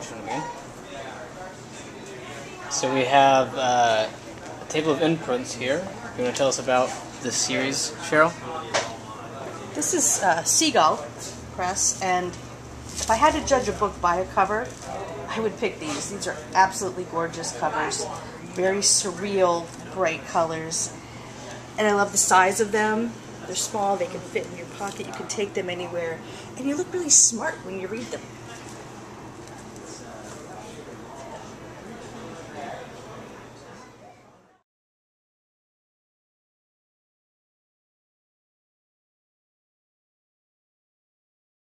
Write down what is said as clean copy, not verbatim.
section again. So we have a table of inputs here. You want to tell us about this series, Cheryl? This is Seagull press, and if I had to judge a book by a cover, I would pick these. These are absolutely gorgeous covers. Very surreal, bright colors. And I love the size of them. They're small, they can fit in your pocket, you can take them anywhere, and you look really smart when you read them.